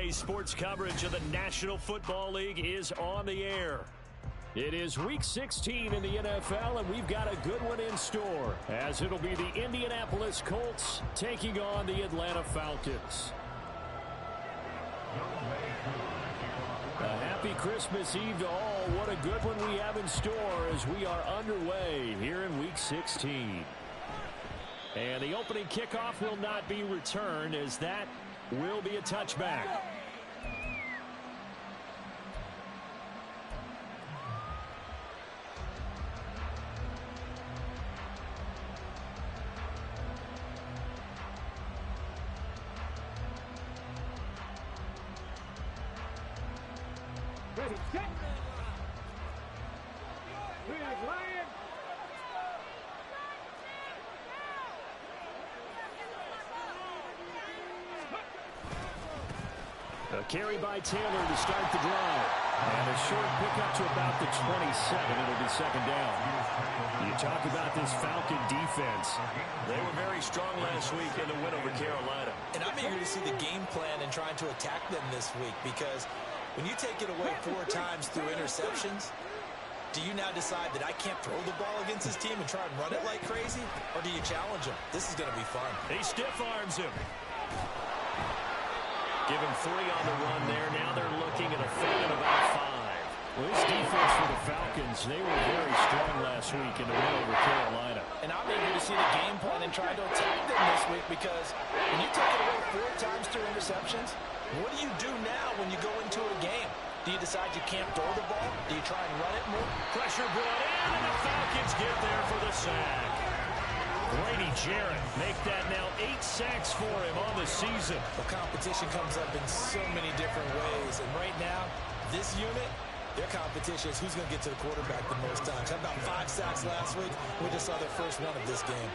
Today's sports coverage of the National Football League is on the air. It is Week 16 in the NFL, and we've got a good one in store, as it'll be the Indianapolis Colts taking on the Atlanta Falcons. A happy Christmas Eve to all. What a good one we have in store as we are underway here in Week 16. And the opening kickoff will not be returned, as that will be a touchback. Ready, set. Big Lion. A carry by Taylor to start the drive. And a short pickup to about the 27. It'll be second down. You talk about this Falcon defense. They were very strong last week in the win over Carolina. And I'm eager to see the game plan and trying to attack them this week, because when you take it away 4 times through interceptions, do you now decide that I can't throw the ball against this team and try and run it like crazy? Or do you challenge them? This is going to be fun. He stiff arms him. Give him 3 on the run there. Now they're looking at a third and about 5. Well, this defense for the Falcons, they were very strong last week in the win over Carolina. And I'm eager to see the game plan and try to attack them this week, because when you take it away 4 times through interceptions, what do you do now when you go into a game? Do you decide you can't throw the ball? Do you try and run it more? Pressure brought in, and the Falcons get there for the sack. Grady Jarrett make that now 8 sacks for him on the season. The competition comes up in so many different ways, and right now, this unit, their competition is who's going to get to the quarterback the most times. Had about 5 sacks last week. We just saw their first one of this game.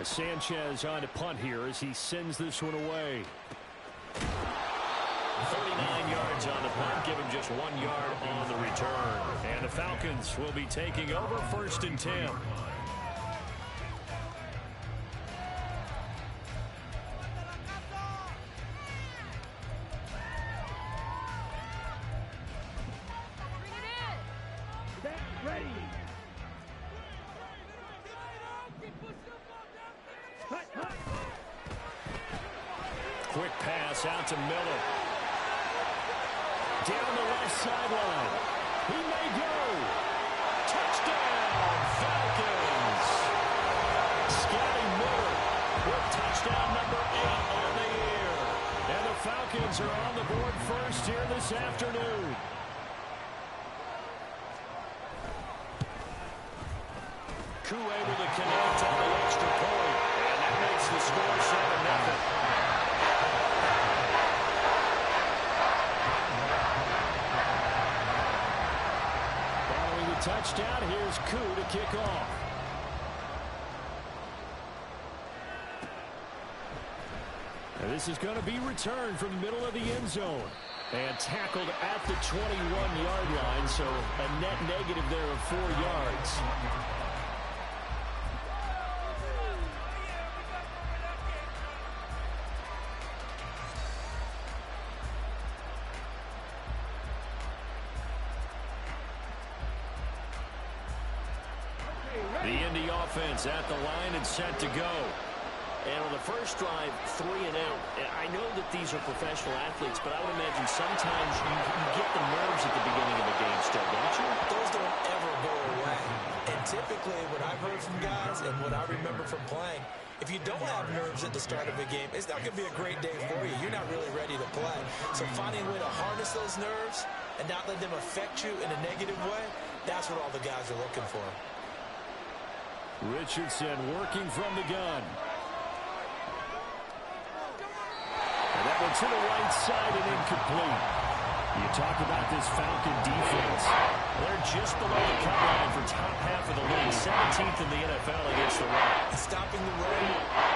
As Sanchez on to punt here as he sends this one away. 39 yards on the punt, give him just 1 yard on the return. And the Falcons will be taking over 1st and 10. Quick pass out to Miller. Down the left sideline. He may go. Touchdown, Falcons. Scotty Miller with touchdown number 8 on the year. And the Falcons are on the board first here this afternoon. Koo able to connect on the extra point. And that makes the score 7-0. Touchdown. Here's Koo to kick off. And this is going to be returned from the middle of the end zone. And tackled at the 21-yard line, so a net negative there of 4 yards. The Indy offense at the line and set to go. And on the first drive, 3 and out. I know that these are professional athletes, but I would imagine sometimes you get the nerves at the beginning of the game still, don't you? Those don't ever go away. And typically what I've heard from guys and what I remember from playing, if you don't have nerves at the start of a game, it's not going to be a great day for you. You're not really ready to play. So finding a way to harness those nerves and not let them affect you in a negative way, that's what all the guys are looking for. Richardson working from the gun. And that one to the right side and incomplete. You talk about this Falcon defense. They're just below the cut line for top half of the league. 17th in the NFL against the run. Stopping the run,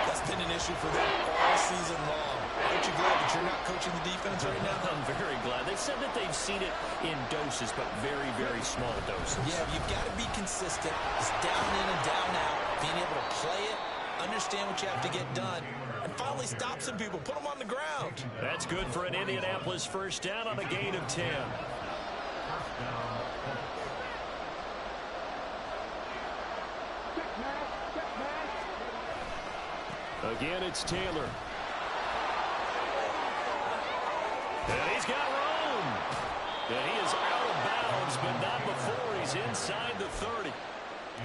that's been an issue for them all season long. Aren't you glad that you're not coaching the defense right now? I'm very glad. They said that they've seen it in doses, but very, very small doses. Yeah, you've got to be consistent. It's down in and down out. Being able to play it, understand what you have to get done, and finally stop some people, put them on the ground. That's good for an Indianapolis first down on a gain of 10. Again, it's Taylor. And he's got room. And he is out of bounds, but not before he's inside the 30.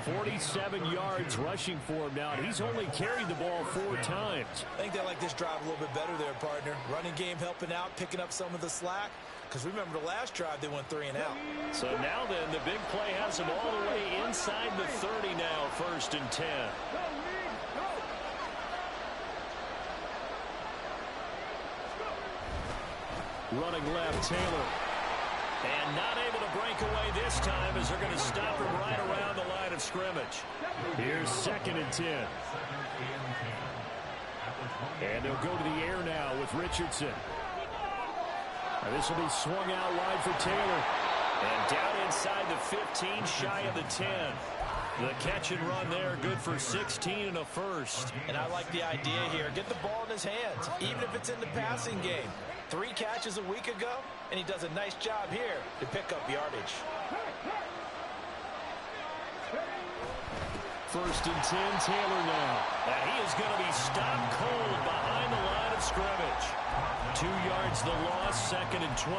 47 yards rushing for him now. And he's only carried the ball 4 times. I think they like this drive a little bit better there, partner. Running game helping out, picking up some of the slack. Because remember the last drive, they went 3 and out. So now then, the big play has him all the way inside the 30 now, 1st and 10. Running left, Taylor. And not able to break away this time as they're going to stop him right around the line of scrimmage. Here's 2nd and 10. And they'll go to the air now with Richardson. And this will be swung out wide for Taylor. And down inside the 15, shy of the 10. The catch and run there, good for 16 and a first. And I like the idea here. Get the ball in his hands, even if it's in the passing game. 3 catches a week ago, and he does a nice job here to pick up yardage. 1st and 10, Taylor now. And he is going to be stopped cold behind the line of scrimmage. 2 yards the loss, 2nd and 12.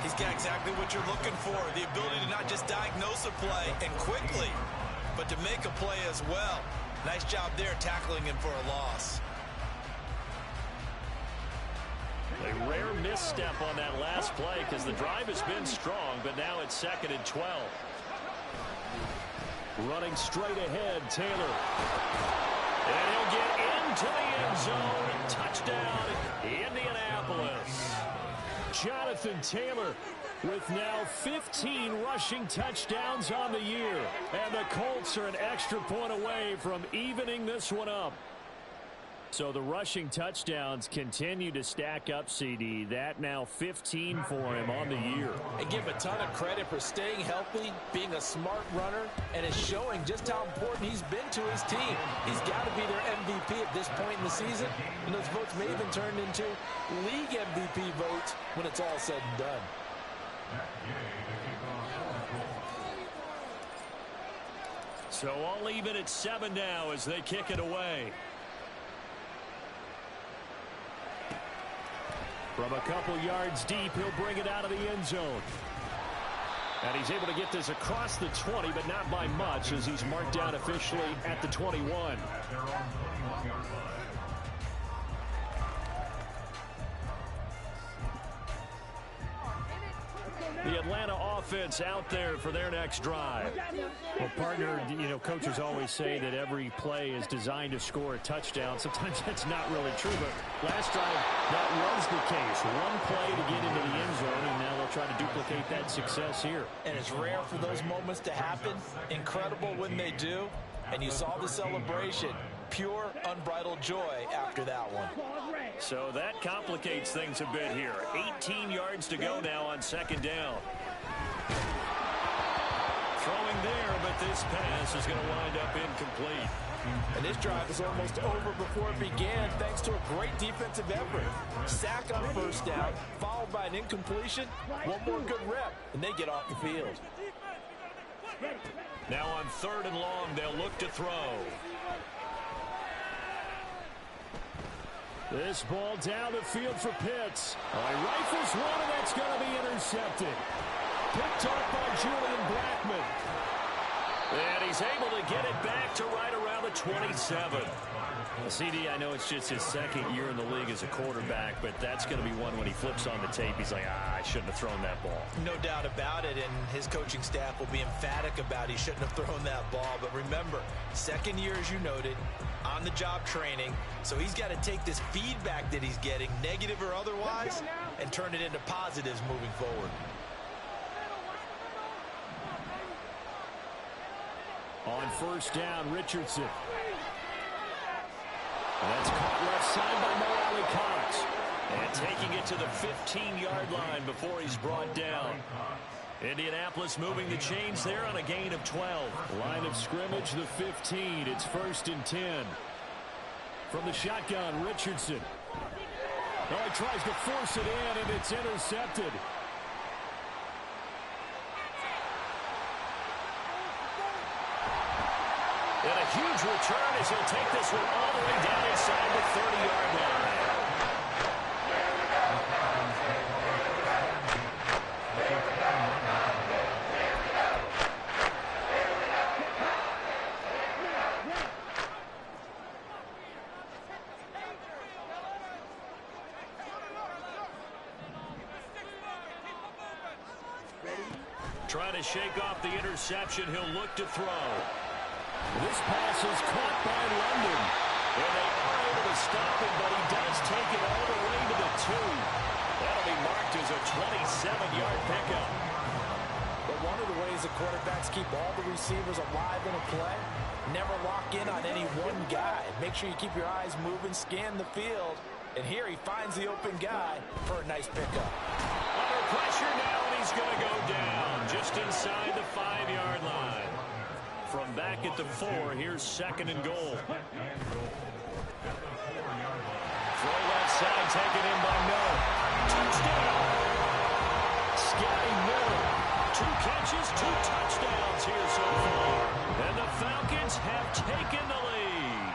He's got exactly what you're looking for, the ability to not just diagnose a play and quickly, but to make a play as well. Nice job there tackling him for a loss. A rare misstep on that last play because the drive has been strong, but now it's 2nd and 12. Running straight ahead, Taylor. And he'll get into the end zone. Touchdown, Indianapolis. Jonathan Taylor with now 15 rushing touchdowns on the year. And the Colts are an extra point away from evening this one up. So the rushing touchdowns continue to stack up, CD. That now 15 for him on the year. And give a ton of credit for staying healthy, being a smart runner, and is showing just how important he's been to his team. He's got to be their MVP at this point in the season, and those votes may even turn into league MVP votes when it's all said and done. So all even at 7 now as they kick it away. From a couple yards deep, he'll bring it out of the end zone. And he's able to get this across the 20, but not by much as he's marked down officially at the 21. The Atlanta offense out there for their next drive. Well, partner, you know, coaches always say that every play is designed to score a touchdown. Sometimes that's not really true, but last drive, that was the case. One play to get into the end zone, and now they'll try to duplicate that success here. And it's rare for those moments to happen. Incredible when they do. And you saw the celebration. Pure, unbridled joy after that one. So that complicates things a bit here. 18 yards to go now on 2nd down. Throwing there, but this pass is going to wind up incomplete. And this drive is almost over before it began thanks to a great defensive effort. Sack on 1st down, followed by an incompletion. One more good rep, and they get off the field. Now on 3rd and long, they'll look to throw. This ball down the field for Pitts. Rifles one, and that's going to be intercepted. Picked off by Julian Blackmon. And he's able to get it back to right around the 27. CD, I know it's just his 2nd year in the league as a quarterback, but that's going to be one when he flips on the tape. He's like, I shouldn't have thrown that ball. No doubt about it, and his coaching staff will be emphatic about he shouldn't have thrown that ball. But remember, 2nd year, as you noted, on-the-job training, so he's got to take this feedback that he's getting, negative or otherwise, and turn it into positives moving forward. On 1st down, Richardson. And that's caught left side by Mo Alley Cox. And taking it to the 15-yard line before he's brought down. Indianapolis moving the chains there on a gain of 12. Line of scrimmage, the 15. It's 1st and 10. From the shotgun, Richardson. Oh, he tries to force it in, and it's intercepted. And a huge return as he'll take this one all the way down inside the 30-yard line. Trying to shake off the interception, he'll look to throw. This pass is caught by London. And they are able to stop him, but he does take it all the way to the 2. That'll be marked as a 27-yard pickup. But one of the ways the quarterbacks keep all the receivers alive in a play, never lock in on any one guy. Make sure you keep your eyes moving, scan the field. And here he finds the open guy for a nice pickup. Under pressure now, and he's going to go down just inside the 5-yard line. From back at the 4, here's 2nd and goal. Throw left side, taken in by Miller. Touchdown! Scotty Miller. 2 catches, 2 touchdowns here so far. And the Falcons have taken the lead.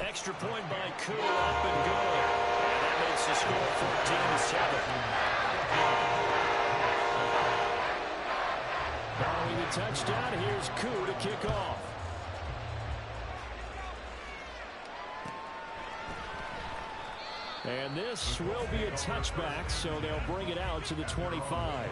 Extra point by Koo, up and good. And that makes the score 14-7. Following the touchdown, here's Koo to kick off. And this will be a touchback, so they'll bring it out to the 25.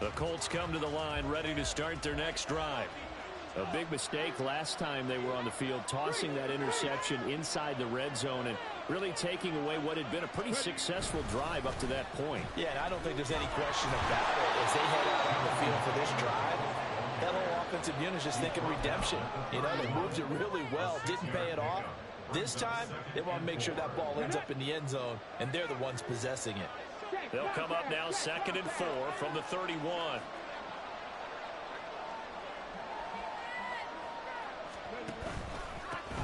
The Colts come to the line, ready to start their next drive. A big mistake last time they were on the field, tossing that interception inside the red zone and really taking away what had been a pretty successful drive up to that point. Yeah, and I don't think there's any question about it. As they head out on the field for this drive, that whole offensive unit is just thinking redemption. You know, they moved it really well, didn't pay it off. This time, they want to make sure that ball ends up in the end zone, and they're the ones possessing it. They'll come up now 2nd and 4 from the 31.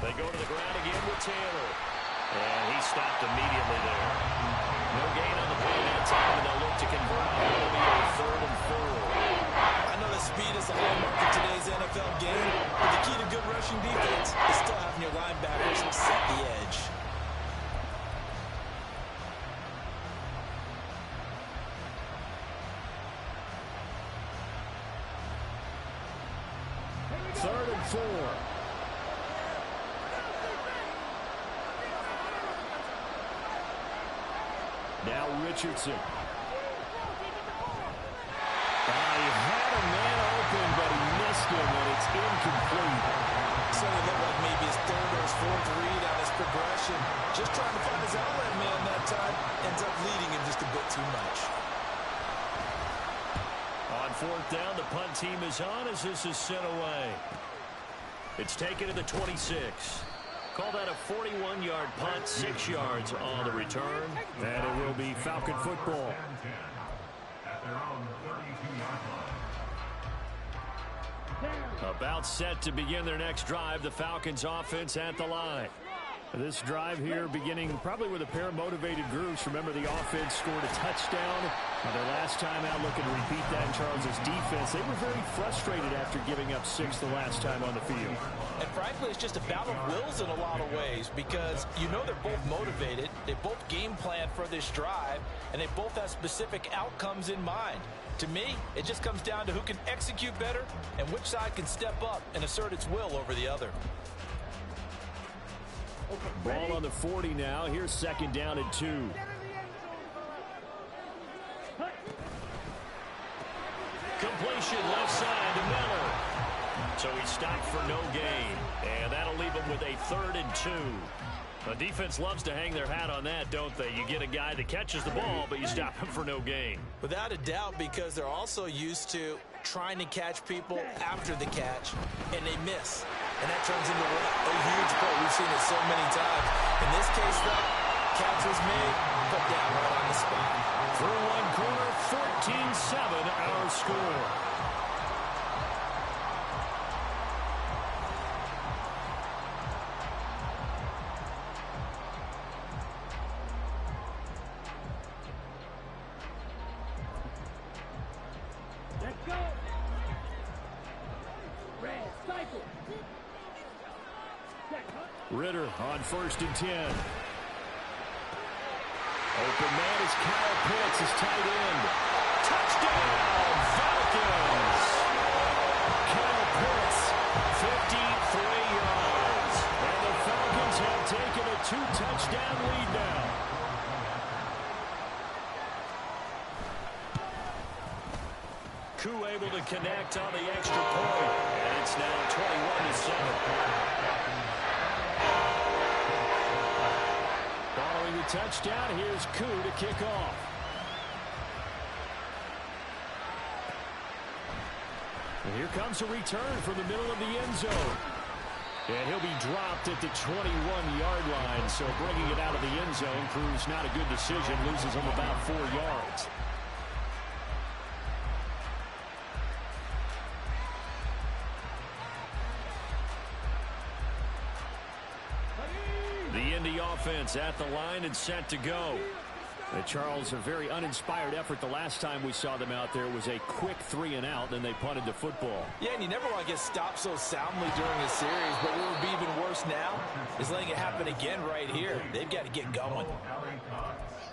They go to the ground again with Taylor. And he stopped immediately there. No gain on the play that time, and they'll look to convert. It'll be a 3rd and 4. I know that speed is the hallmark of today's NFL game, but the key to good rushing defense is still having your linebackers set the edge. Third and 4. Now Richardson. He had a man open, but he missed him, and it's incomplete. So it looked like maybe his 3rd or his 4th read on his progression. Just trying to find his outlet man that time. Ends up leading him just a bit too much. On 4th down, the punt team is on as this is sent away. It's taken to the 26. Call that a 41-yard punt, 6 yards on the return. And it will be Falcon football. About set to begin their next drive, the Falcons offense at the line. This drive here beginning probably with a pair of motivated groups. Remember, the offense scored a touchdown. Their last time out, looking to repeat that in Charles's defense. They were very frustrated after giving up 6 the last time on the field. And frankly, it's just a battle of wills in a lot of ways because you know they're both motivated. They both game plan for this drive, and they both have specific outcomes in mind. To me, it just comes down to who can execute better and which side can step up and assert its will over the other. Ball on the 40 now. Here's 2nd down and 2. Completion left side to Miller. So he stopped for no gain. And that'll leave him with a 3rd and 2. The defense loves to hang their hat on that, don't they? You get a guy that catches the ball, but you stop him for no gain. Without a doubt, because they're also used to trying to catch people after the catch, and they miss. And that turns into a huge play. We've seen it so many times. In this case, though, catch was made, put down right on the spot. Through one quarter, 14-7 our score. Ritter on 1st and 10. Open man is Kyle Pitts, his tight end. Touchdown, Falcons! Kyle Pitts, 53 yards. And the Falcons have taken a 2-touchdown lead now. Koo able to connect on the extra point. And it's now 21-7. Following the touchdown, here's Koo to kick off. And here comes a return from the middle of the end zone. And he'll be dropped at the 21-yard line. So bringing it out of the end zone proves not a good decision. Loses him about 4 yards. The Indy offense at the line and set to go. And Charles, a very uninspired effort the last time we saw them out there was a quick 3-and-out, then they punted the football. Yeah, and you never want to get stopped so soundly during a series, but what would be even worse now is letting it happen again right here. They've got to get going.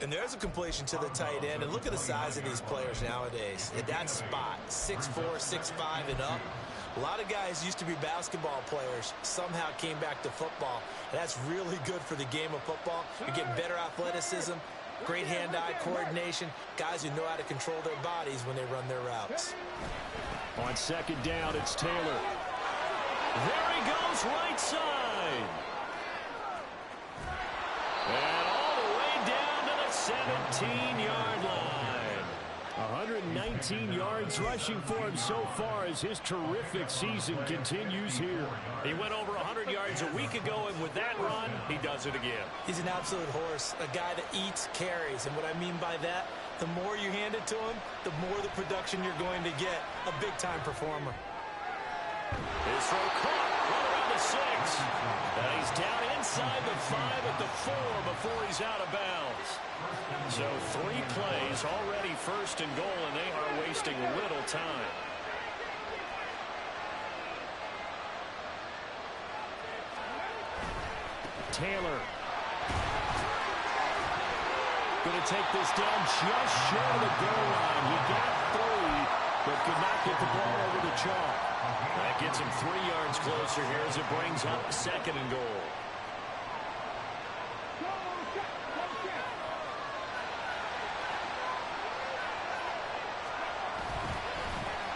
And there's a completion to the tight end, and look at the size of these players nowadays. At that spot, 6'4", 6'5", and up. A lot of guys used to be basketball players, somehow came back to football. And that's really good for the game of football. You're getting better athleticism, great hand-eye coordination, guys who know how to control their bodies when they run their routes. On 2nd down, it's Taylor. There he goes, right side. And all the way down to the 17-yard line. 119 yards rushing for him so far as his terrific season continues here. He went over 100 yards a week ago, and with that run, he does it again. He's an absolute horse, a guy that eats carries. And what I mean by that, the more you hand it to him, the more the production you're going to get. A big-time performer. His throw caught right around the 6. And he's down inside the 5 at the 4 before he's out of bounds. So 3 plays, already 1st and goal, and they are wasting little time. Taylor. Going to take this down just short of the goal line. He got 3, but could not get the ball over the chalk. That gets him 3 yards closer here as it brings up 2nd and goal.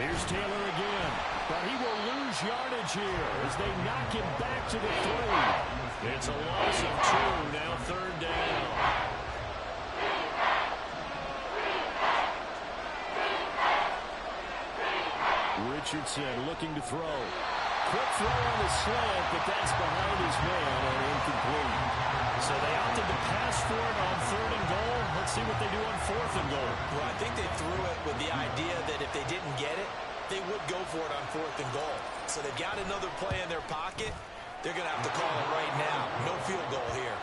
Here's Taylor again, but he will lose yardage here as they knock him back to the 3. It's a loss of 2, now 3rd down. Richardson looking to throw. Quick throw on the slant, but that's behind his man and incomplete. So they opted to pass for it on 3rd and goal. Let's see what they do on 4th and goal. Well, I think they threw it with the idea that if they didn't get it, they would go for it on 4th and goal. So they've got another play in their pocket. They're going to have to call it right now. No field goal here.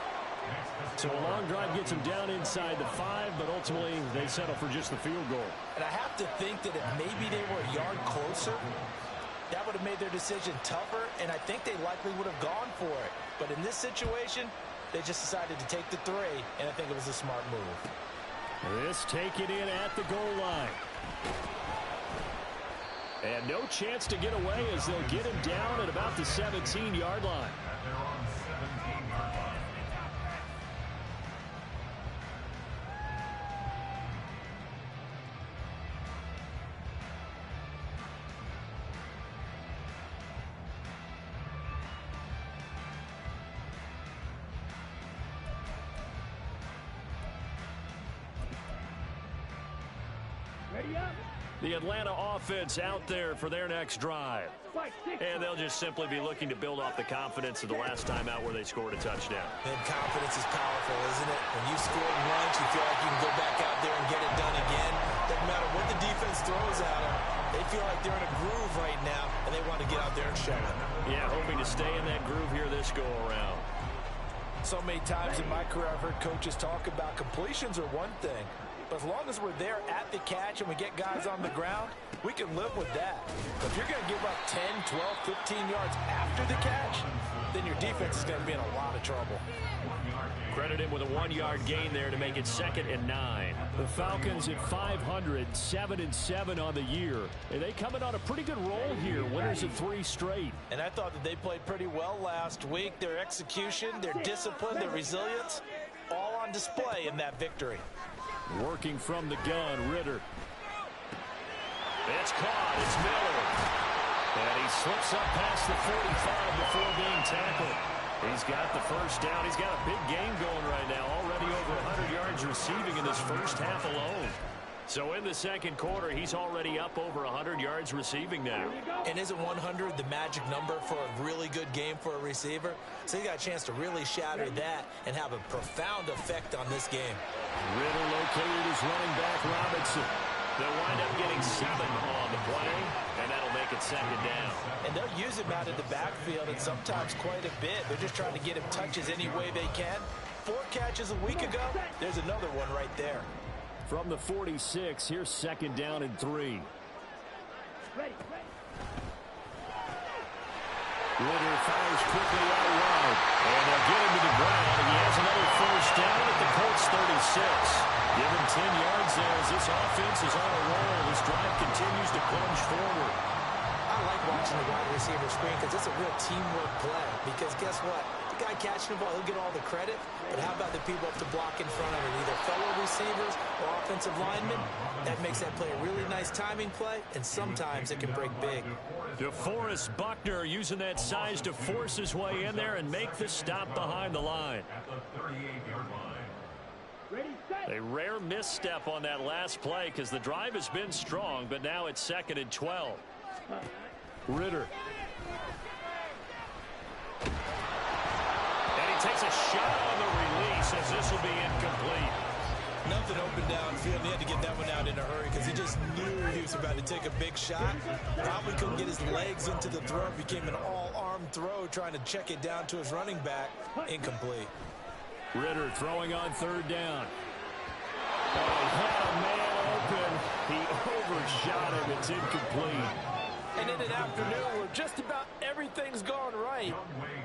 So a long drive gets them down inside the 5, but ultimately they settle for just the field goal. And I have to think that if maybe they were a yard closer, that would have made their decision tougher, and I think they likely would have gone for it. But in this situation, they just decided to take the 3, and I think it was a smart move. This taken in at the goal line. And no chance to get away as they'll get him down at about the 17-yard line. The Atlanta offense out there for their next drive. And they'll just simply be looking to build off the confidence of the last time out where they scored a touchdown. And confidence is powerful, isn't it? When you scored once, you feel like you can go back out there and get it done again. Doesn't matter what the defense throws at them. They feel like they're in a groove right now, and they want to get out there and show it. Yeah, hoping to stay in that groove here this go-around. So many times in my career I've heard coaches talk about completions are one thing. But as long as we're there at the catch and we get guys on the ground, we can live with that. But if you're going to give up 10, 12, 15 yards after the catch, then your defense is going to be in a lot of trouble. Credit him with a 1-yard gain there to make it 2nd and 9. The Falcons at 500, 7-7 on the year. And they coming on a pretty good roll here, winners of 3 straight. And I thought that they played pretty well last week. Their execution, their discipline, their resilience, all on display in that victory. Working from the gun, Ritter. It's caught. It's Miller. And he slips up past the 45 before being tackled. He's got the first down. He's got a big game going right now. Already over 100 yards receiving in this first half alone. So in the second quarter, he's already up over 100 yards receiving now. And isn't 100 the magic number for a really good game for a receiver? So he got a chance to really shatter that and have a profound effect on this game. Ritter located his running back, Robinson. They'll wind up getting 7 on the play, and that'll make it 2nd down. And they'll use him out of the backfield, and sometimes quite a bit. They're just trying to get him touches any way they can. 4 catches a week ago, there's another one right there. From the 46, here's 2nd down and 3. Ritter fires quickly out wide, and they'll get him to the ground, and he has another first down at the Colts 36. Give him 10 yards there as this offense is on a roll. This drive continues to plunge forward. I like watching the wide receiver screen because it's a real teamwork play. Because guess what? The guy catching the ball, he'll get all the credit. But how about the people up to block in front of him, either fellow receivers or offensive linemen? That makes that play a really nice timing play, and sometimes it can break big. DeForest Buckner using that size to force his way in there and make the stop behind the line. A rare misstep on that last play because the drive has been strong, but now it's 2nd and 12. Ritter. And he takes a shot on the release as this will be incomplete. Nothing open downfield. He had to get that one out in a hurry because he just knew he was about to take a big shot. Probably couldn't get his legs into the throw. Became an all-arm throw trying to check it down to his running back. Incomplete. Ritter throwing on 3rd down. Oh, he had a man open. He overshot him. It's incomplete. And in an afternoon where just about everything's gone right,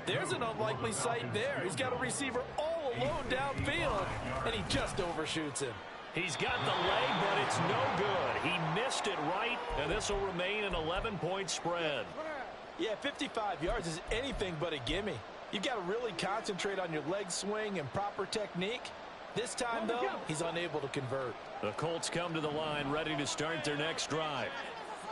there's an unlikely sight there. He's got a receiver all alone downfield, and he just overshoots him. He's got the leg, but it's no good. He missed it right, and this will remain an 11-point spread. Yeah, 55 yards is anything but a gimme. You've got to really concentrate on your leg swing and proper technique. This time, though, he's unable to convert. The Colts come to the line ready to start their next drive.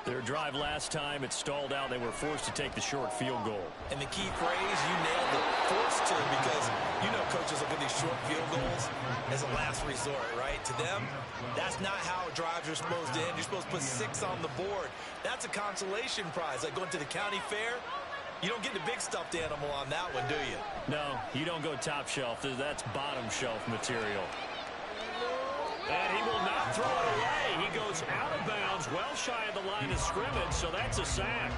Their drive last time, it stalled out. They were forced to take the short field goal. And the key phrase, you nailed it, forced to, because you know coaches look at these short field goals as a last resort, right? To them, that's not how drives are supposed to end. You're supposed to put 6 on the board. That's a consolation prize, like going to the county fair. You don't get the big stuffed animal on that one, do you? No, you don't go top shelf. That's bottom shelf material. And he will not throw it away. He goes out of bounds, well shy of the line of scrimmage, so that's a sack.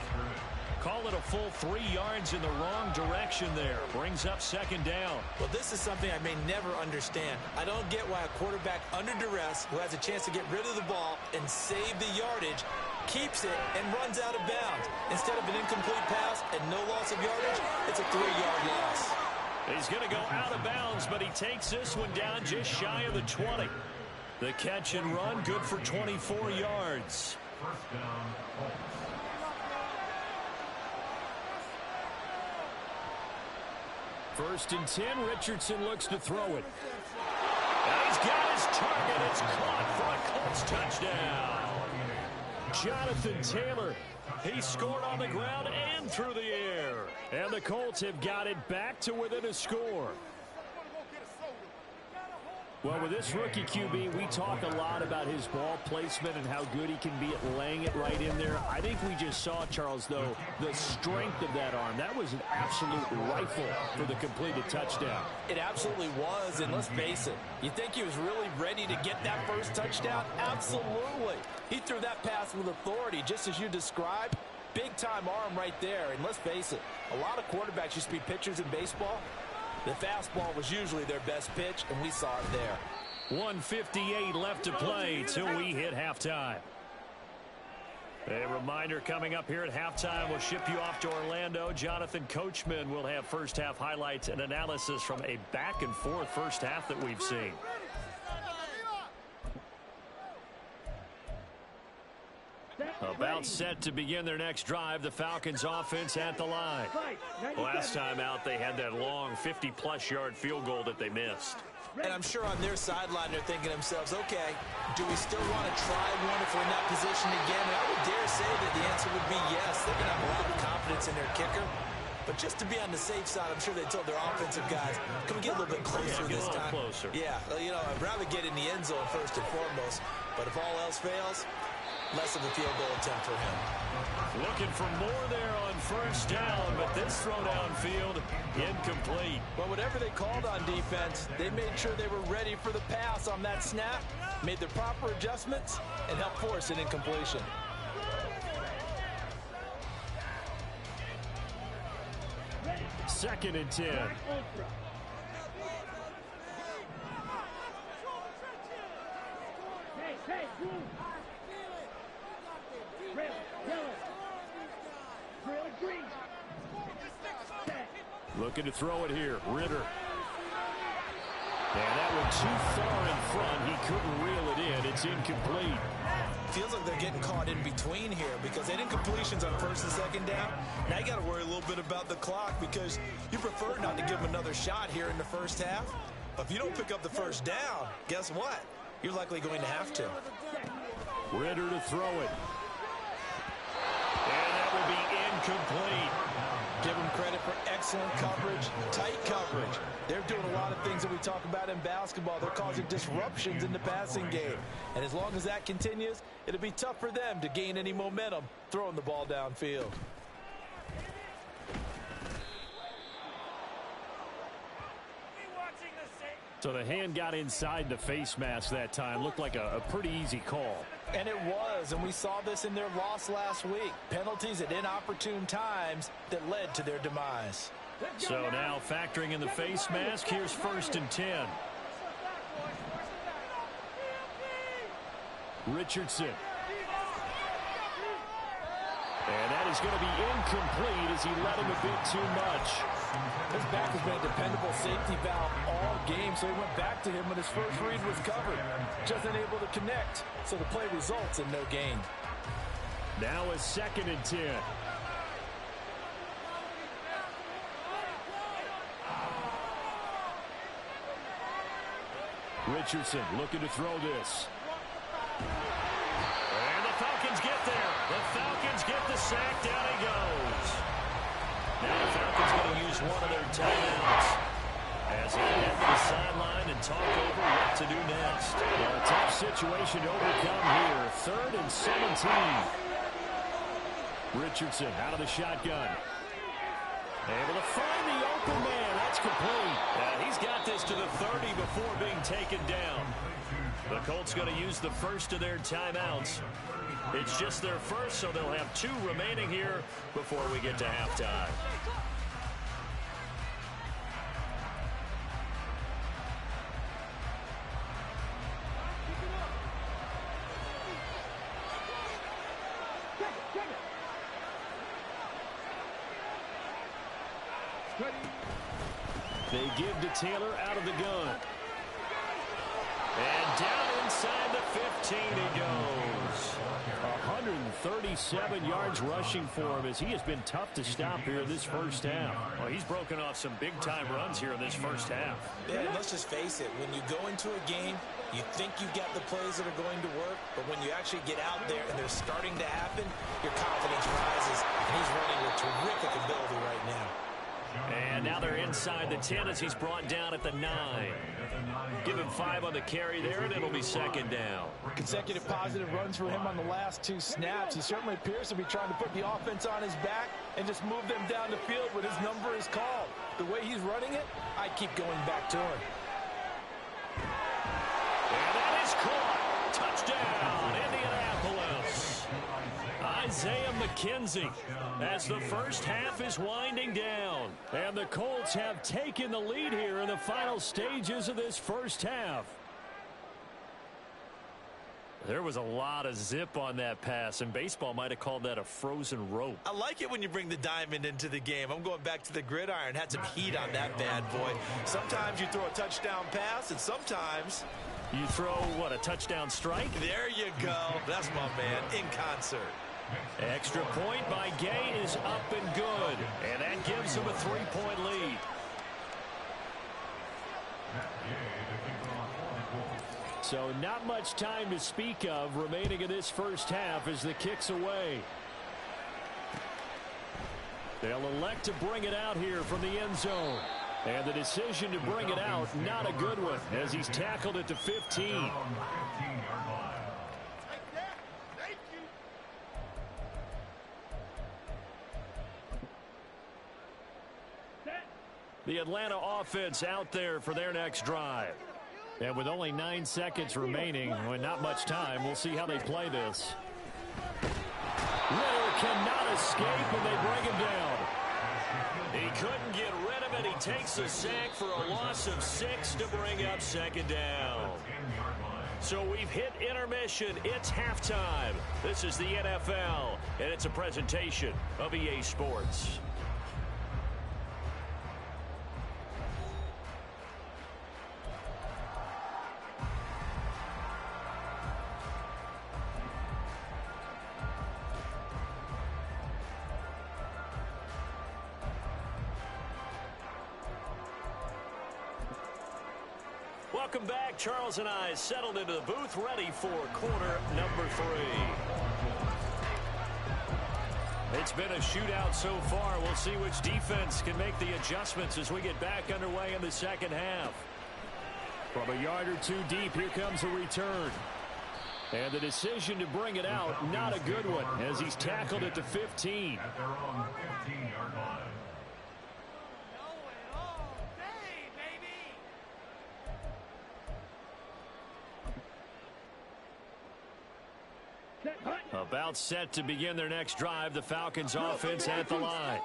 Call it a full 3 yards in the wrong direction there. Brings up 2nd down. Well, this is something I may never understand. I don't get why a quarterback under duress who has a chance to get rid of the ball and save the yardage keeps it and runs out of bounds. Instead of an incomplete pass and no loss of yardage, it's a 3-yard loss. He's going to go out of bounds, but he takes this one down just shy of the 20. The catch and run, good for 24 yards. First and 10, Richardson looks to throw it. And he's got his target. It's caught for a Colts touchdown. Jonathan Taylor, he scored on the ground and through the air. And the Colts have got it back to within a score. Well, with this rookie QB, we talk a lot about his ball placement and how good he can be at laying it right in there. I think we just saw, Charles, though, the strength of that arm. That was an absolute rifle for the completed touchdown. It absolutely was, and let's face it, you think he was really ready to get that first touchdown? Absolutely. He threw that pass with authority, just as you described. Big-time arm right there, and let's face it, a lot of quarterbacks used to be pitchers in baseball. The fastball was usually their best pitch, and we saw it there. 1:58 left to play till we hit halftime. A reminder coming up here at halftime, we'll ship you off to Orlando. Jonathan Coachman will have first-half highlights and analysis from a back-and-forth first half that we've seen. About set to begin their next drive, the Falcons offense at the line. Last time out, they had that long 50-plus yard field goal that they missed. And I'm sure on their sideline they're thinking to themselves, okay, do we still want to try one if we're in that position again? And I would dare say that the answer would be yes. They're going to have a lot of confidence in their kicker. But just to be on the safe side, I'm sure they told their offensive guys, can we get a little bit closer this time? Closer. Yeah, you know, I'd rather get in the end zone first and foremost. But if all else fails, less of a field goal attempt for him. Looking for more there on first down, but this throw downfield incomplete. Well, whatever they called on defense, they made sure they were ready for the pass on that snap, made the proper adjustments, and helped force an incompletion. Second and 10. Looking to throw it here. Ritter. And that went too far in front. He couldn't reel it in. It's incomplete. Feels like they're getting caught in between here because they didn't completions on first and second down. Now you got to worry a little bit about the clock because you prefer not to give them another shot here in the first half. But if you don't pick up the first down, guess what? You're likely going to have to. Ritter to throw it. And that will be incomplete. Give them credit for excellent coverage, tight coverage. They're doing a lot of things that we talk about in basketball. They're causing disruptions in the passing game. And as long as that continues, it'll be tough for them to gain any momentum throwing the ball downfield. So the hand got inside the face mask that time. Looked like a pretty easy call. And it was, and we saw this in their loss last week. Penalties at inopportune times that led to their demise. So now factoring in the face mask, here's first and 10. Richardson. And that is going to be incomplete as he let him a bit too much. His back has been a dependable safety valve all game, so he went back to him when his first read was covered. Just unable to connect, so the play results in no gain. Now a second and 10. Richardson looking to throw this. And the Falcons get there. The Falcons get the sack. Down he goes. Now the Falcons going to use one of their timeouts as they head to the sideline and talk over what to do next. Well, a tough situation to overcome here. 3rd and 17. Richardson out of the shotgun. Able to find the open man. That's complete. He's got this to the 30 before being taken down. The Colts going to use the first of their timeouts. It's just their first, so they'll have 2 remaining here before we get to halftime. They give to Taylor out of the gun. And down inside the 15 he goes. 137 yards rushing for him as he has been tough to stop here in this first half. Well, he's broken off some big-time runs here in this first half. Yeah, and let's just face it. When you go into a game, you think you've got the plays that are going to work, but when you actually get out there and they're starting to happen, your confidence rises, and he's running with terrific ability right now. And And now they're inside the 10 as he's brought down at the 9. Give him 5 on the carry there, and it'll be second down. Consecutive positive runs for him on the last 2 snaps. He certainly appears to be trying to put the offense on his back and just move them down the field when his number is called. The way he's running it, I keep going back to him. And that is caught. Touchdown, Indianapolis. Isaiah McKenzie as the first half is winding down. And the Colts have taken the lead here in the final stages of this first half. There was a lot of zip on that pass, and baseball might have called that a frozen rope. I like it when you bring the diamond into the game. I'm going back to the gridiron. Had some heat on that bad boy. Sometimes you throw a touchdown pass, and sometimes you throw, what, a touchdown strike? There you go. That's my man, in concert. Extra point by Gay is up and good. And that gives him a 3-point lead. So not much time to speak of remaining in this first half as the kick's away. They'll elect to bring it out here from the end zone. And the decision to bring it out, not a good one, as he's tackled at the 15. The Atlanta offense out there for their next drive. And with only 9 seconds remaining, with not much time, we'll see how they play this. Ritter cannot escape, and they bring him down. He couldn't get rid of it. He takes a sack for a loss of 6 to bring up second down. So we've hit intermission. It's halftime. This is the NFL, and it's a presentation of EA Sports. Welcome back. Charles and I settled into the booth, ready for quarter number 3. It's been a shootout so far. We'll see which defense can make the adjustments as we get back underway in the second half. From a yard or 2 deep, here comes a return. And the decision to bring it out, not a good one, as he's tackled at the 15. At their own 15-yard line. About set to begin their next drive, the Falcons offense at the line.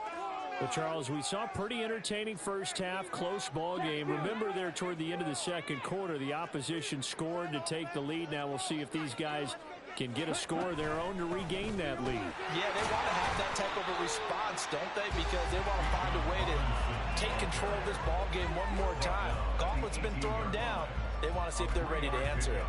Well, Charles, we saw a pretty entertaining first half, close ball game. Remember there toward the end of the second quarter, the opposition scored to take the lead. Now we'll see if these guys can get a score of their own to regain that lead. Yeah, they want to have that type of a response, don't they? Because they want to find a way to take control of this ball game one more time. Gauntlet's been thrown down. They want to see if they're ready to answer it.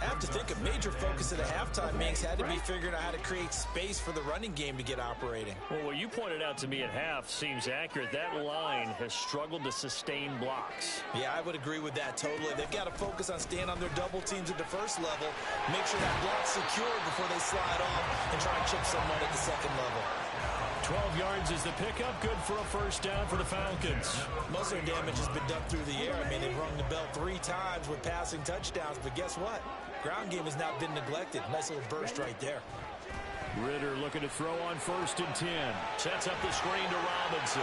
I have to think a major focus of the halftime meetings had to be figuring out how to create space for the running game to get operating. Well, what you pointed out to me at half seems accurate. That line has struggled to sustain blocks. Yeah, I would agree with that totally. They've got to focus on staying on their double teams at the first level, make sure that block's secure before they slide off and try and chip someone at the second level. 12 yards is the pickup, good for a first down for the Falcons. Most of their damage has been done through the air. I mean, they've rung the bell 3 times with passing touchdowns, but guess what? Ground game has not been neglected. Nice little burst right there. Ritter looking to throw on 1st and 10. Sets up the screen to Robinson.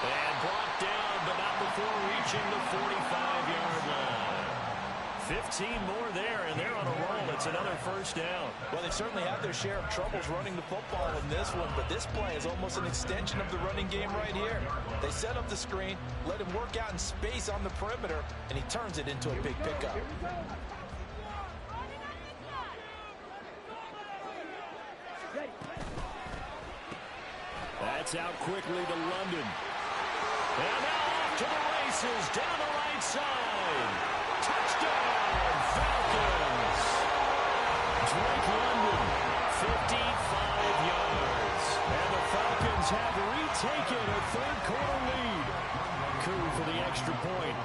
And brought down, but not before reaching the 45-yard line. 15 more there, and they're on a roll. It's another first down. Well, they certainly had their share of troubles running the football in this one, but this play is almost an extension of the running game right here. They set up the screen, let him work out in space on the perimeter, and he turns it into a big pickup. That's out quickly to London. And now off to the races, down the right side. Touchdown, Falcons. Drake London, 55 yards. And the Falcons have retaken a third-quarter lead. Coup for the extra point.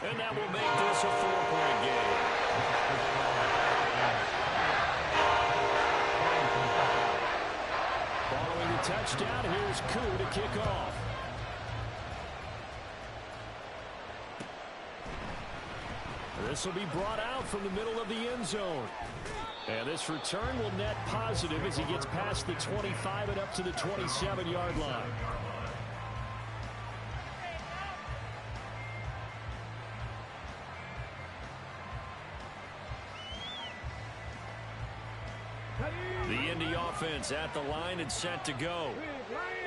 And that will make this a 4-point game. touchdown. Here's Koo to kick off. This will be brought out from the middle of the end zone. And this return will net positive as he gets past the 25 and up to the 27-yard line. The Indy offense at the line and set to go.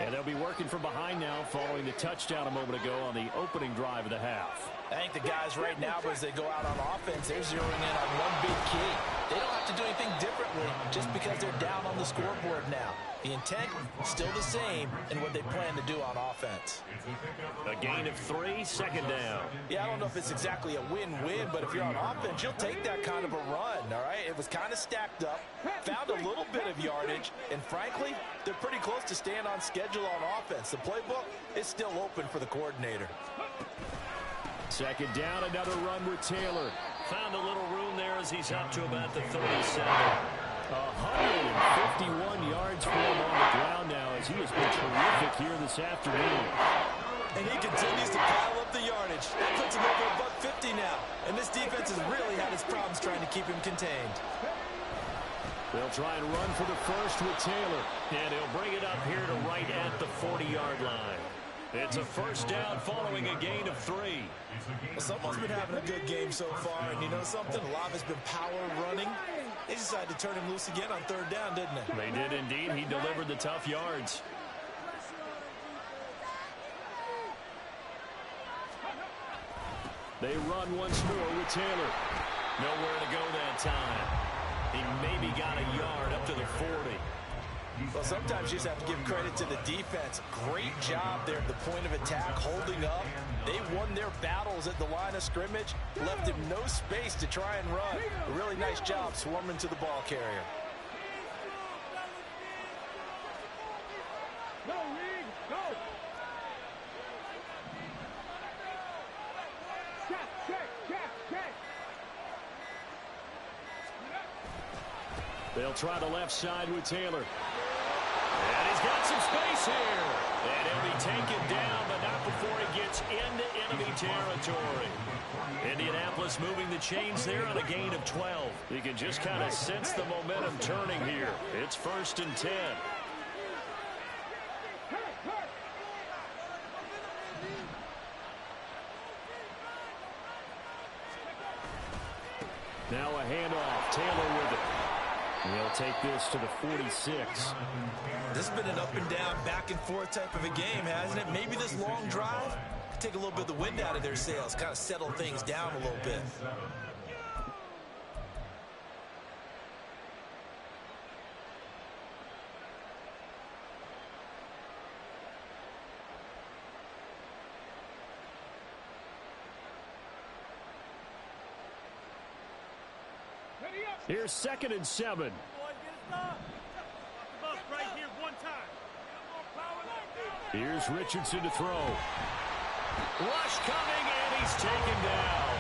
And they'll be working from behind now following the touchdown a moment ago on the opening drive of the half. I think the guys right now, as they go out on offense, they're zeroing in on one big key. They don't have to do anything differently just because they're down on the scoreboard now. The intent still the same in what they plan to do on offense. A gain of 3, second down. Yeah, I don't know if it's exactly a win-win, but if you're on offense, you'll take that kind of a run, all right? It was kind of stacked up, found a little bit of yardage, and frankly, they're pretty close to staying on schedule on offense. The playbook is still open for the coordinator. Second down, another run with Taylor. Found a little room there as he's up to about the 37. 151 yards for him on the ground now as he has been terrific here this afternoon. And he continues to pile up the yardage. That puts him over a $150 now. And this defense has really had its problems trying to keep him contained. They'll try and run for the first with Taylor. And he'll bring it up here to right at the 40-yard line. It's a first down following a gain of 3. Well, someone's been having a good game so far, and you know something? A lot has been power running. They decided to turn him loose again on third down, didn't they? They did indeed. He delivered the tough yards. They run once more with Taylor. Nowhere to go that time. He maybe got a yard up to the 40. Well, sometimes you just have to give credit to the defense. Great job there at the point of attack, holding up. They won their battles at the line of scrimmage, left him no space to try and run. A really nice job swarming to the ball carrier. Go, Reed, go! Check. They'll try the left side with Taylor. And he's got some space here. And he'll be taken down, but not before he gets into enemy territory. Indianapolis moving the chains there on a gain of 12. You can just kind of sense the momentum turning here. It's 1st and 10. Now a handoff. Taylor with it. He'll take this to the 46. This has been an up and down, back and forth type of a game, hasn't it? Maybe this long drive could take a little bit of the wind out of their sails, kind of settle things down a little bit. Here's 2nd and 7. Here's Richardson to throw. Rush coming, and he's taken down.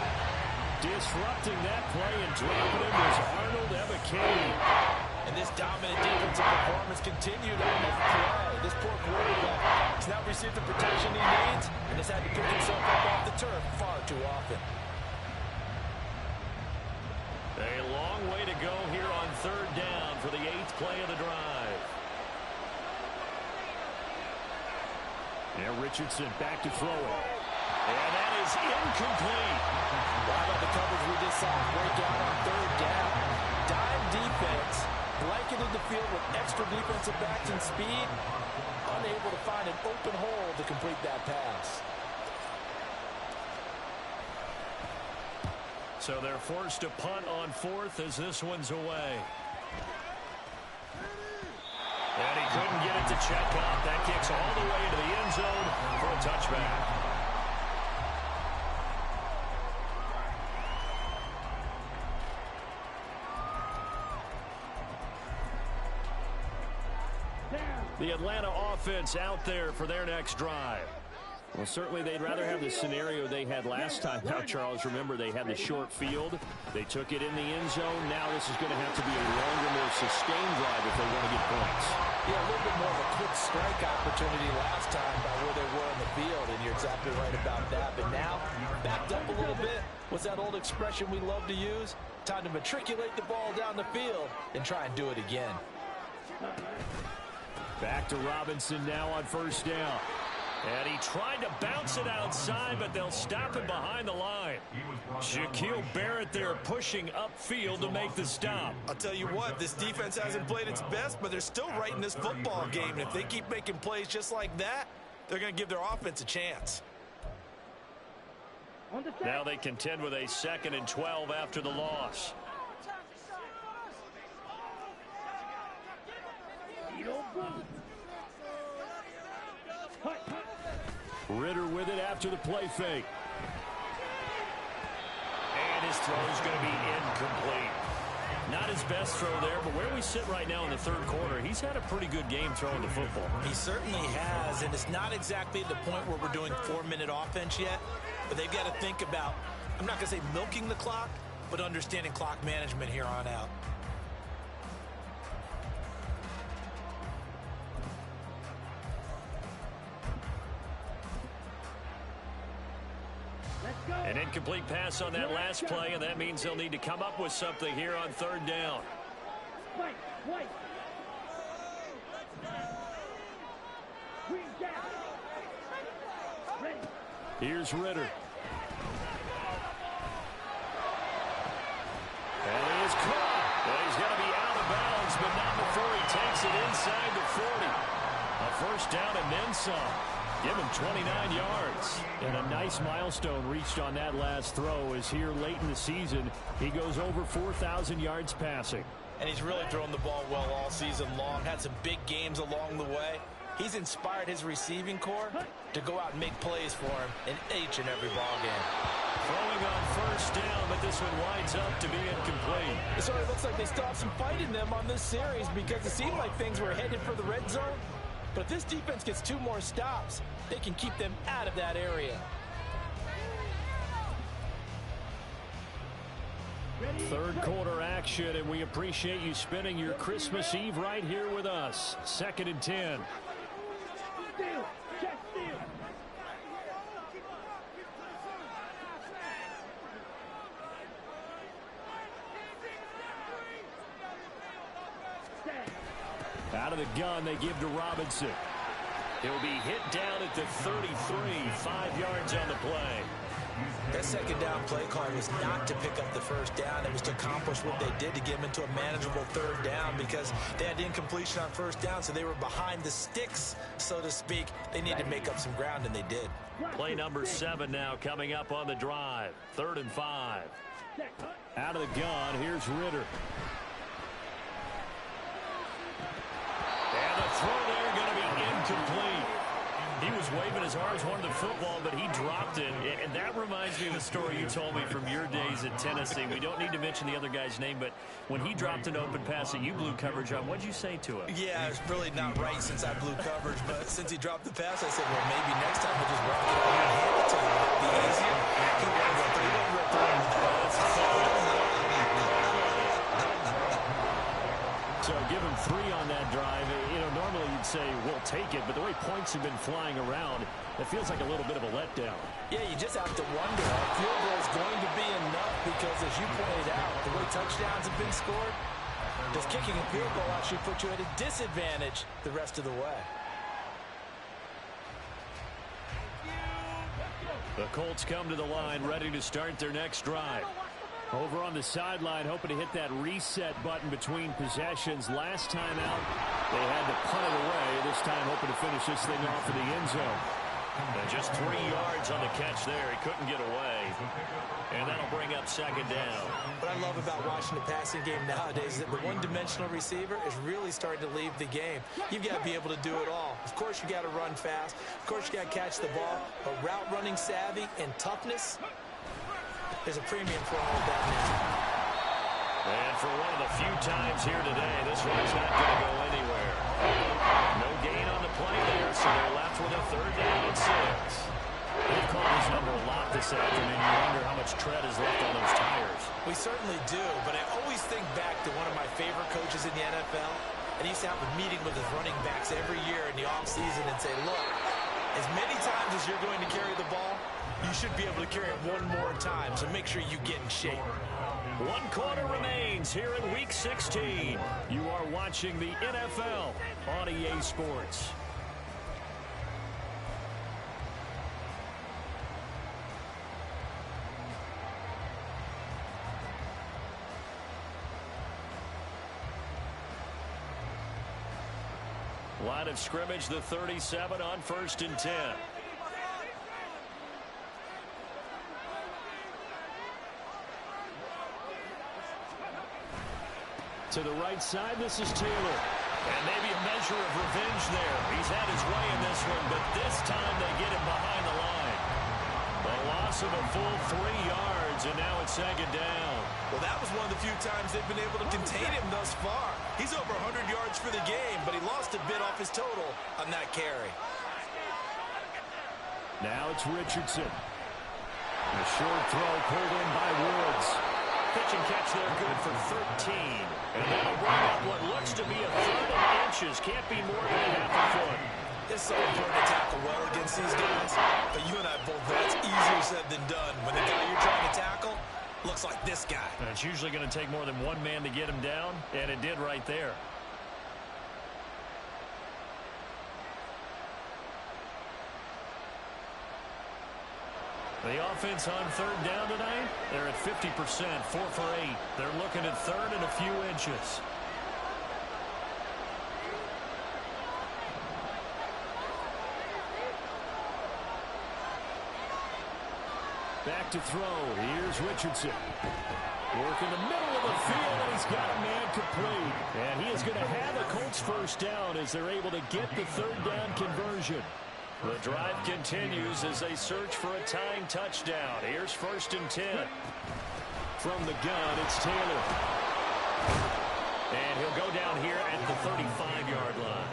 Disrupting that play and dropping him was Arnold Ebiketie. And this dominant defensive performance continued on the play. This poor quarterback has not received the protection he needs and has had to pick himself up off the turf far too often. A long way to go here on 3rd down for the 8th play of the drive. Now Richardson back to throw it. And that is incomplete. How about the coverage we just saw break out on 3rd down? Dime defense, blanketed the field with extra defensive backs and speed, unable to find an open hole to complete that pass. So they're forced to punt on 4th as this one's away. And he couldn't get it to check out. That kicks all the way into the end zone for a touchback. The Atlanta offense out there for their next drive. Well, certainly they'd rather have the scenario they had last time. Now, Charles, remember, they had the short field. They took it in the end zone. Now this is going to have to be a longer, more sustained drive if they want to get points. Yeah, a little bit more of a quick strike opportunity last time by where they were in the field, and you're exactly right about that. But now, backed up a little bit. What's that old expression we love to use? Time to matriculate the ball down the field and try and do it again. Back to Robinson now on first down. And he tried to bounce it outside, but they'll stop him behind the line. Shaquille Barrett there pushing upfield to make the stop. I'll tell you what, this defense hasn't played its best, but they're still right in this football game. And if they keep making plays just like that, they're going to give their offense a chance. Now they contend with a 2nd and 12 after the loss. Ritter with it after the play fake. And his throw is going to be incomplete. Not his best throw there, but where we sit right now in the third quarter, he's had a pretty good game throwing the football. He certainly has, and it's not exactly the point where we're doing 4-minute offense yet, but they've got to think about, I'm not going to say milking the clock, but understanding clock management here on out. An incomplete pass on that last play, and that means they'll need to come up with something here on 3rd down. Here's Ritter. And he is caught. Well, he's going to be out of bounds, but not before he takes it inside the 40. A first down and then some. Give him 29 yards. And a nice milestone reached on that last throw as here late in the season, he goes over 4,000 yards passing. And he's really thrown the ball well all season long. Had some big games along the way. He's inspired his receiving corps to go out and make plays for him in each and every ball game. Throwing on first down, but this one winds up to be incomplete. It sort of looks like they stopped some fight in them on this series because it seemed like things were headed for the red zone. But if this defense gets 2 more stops, they can keep them out of that area. Third quarter action, and we appreciate you spending your Christmas Eve right here with us. 2nd and 10. Out of the gun, they give to Robinson. He'll be hit down at the 33, 5 yards on the play. That 2nd down play call was not to pick up the first down. It was to accomplish what they did to get them into a manageable 3rd down because they had incompletion on first down, so they were behind the sticks, so to speak. They needed to make up some ground, and they did. Play number 7 now coming up on the drive. 3rd and 5. Out of the gun, here's Ritter. And the throw there going to be incomplete. He was waving his arms, wanted the football, but he dropped it. And that reminds me of a story you told me from your days at Tennessee. We don't need to mention the other guy's name, but when he dropped an open pass that you blew coverage on, what'd you say to him? Yeah, it's really not right since I blew coverage, but since he dropped the pass, I said, well, maybe next time he'll just rock it out and hand it to him. It'll be easier. He won't go through. So give him 3 on that drive. You know, normally you'd say, we'll take it, but the way points have been flying around, it feels like a little bit of a letdown. Yeah, you just have to wonder. A field goal is going to be enough because, as you pointed out, the way touchdowns have been scored, does kicking a field goal actually put you at a disadvantage the rest of the way? The Colts come to the line, ready to start their next drive. Over on the sideline, hoping to hit that reset button between possessions. Last time out, they had to punt it away. This time, hoping to finish this thing off in the end zone. And just 3 yards on the catch there. He couldn't get away. And that'll bring up 2nd down. What I love about watching the passing game nowadays is that the one-dimensional receiver is really starting to leave the game. You've got to be able to do it all. Of course, you got to run fast. Of course, you got to catch the ball. But route running savvy and toughness, there's a premium for all of that now. And for one of the few times here today, this one's not going to go anywhere. No gain on the play there, so they're left with a 3rd down and 6. They've called his number a lot this afternoon. You wonder how much tread is left on those tires. We certainly do, but I always think back to one of my favorite coaches in the NFL, and he used to have a meeting with his running backs every year in the offseason and say, look, as many times as you're going to carry the ball, you should be able to carry it one more time, so make sure you get in shape. 1 quarter remains here in Week 16. You are watching the NFL on EA Sports. Line of scrimmage, the 37 on 1st and 10. To the right side, this is Taylor. And maybe a measure of revenge there. He's had his way in this one, but this time they get him behind the line. A loss of a full 3 yards, and now it's 2nd down. Well, that was one of the few times they've been able to contain him thus far. He's over 100 yards for the game, but he lost a bit off his total on that carry. Now it's Richardson. A short throw pulled in by Woods. Pitch and catch there, good for 13. And that'll bring up what looks to be a 3rd and inches. Can't be more than a half a foot. It's so important to tackle well against these guys, but you and I both know it's easier said than done. When the guy you're trying to tackle looks like this guy. And it's usually going to take more than one man to get him down, and it did right there. The offense on 3rd down tonight, they're at 50%, 4 for 8. They're looking at 3rd and a few inches. Back to throw. Here's Richardson. Work in the middle of the field, and he's got a man complete. And he is going to have a Colts 1st down as they're able to get the 3rd down conversion. The drive continues as they search for a tying touchdown. Here's 1st and 10. From the gun, it's Taylor. And he'll go down here at the 35-yard line.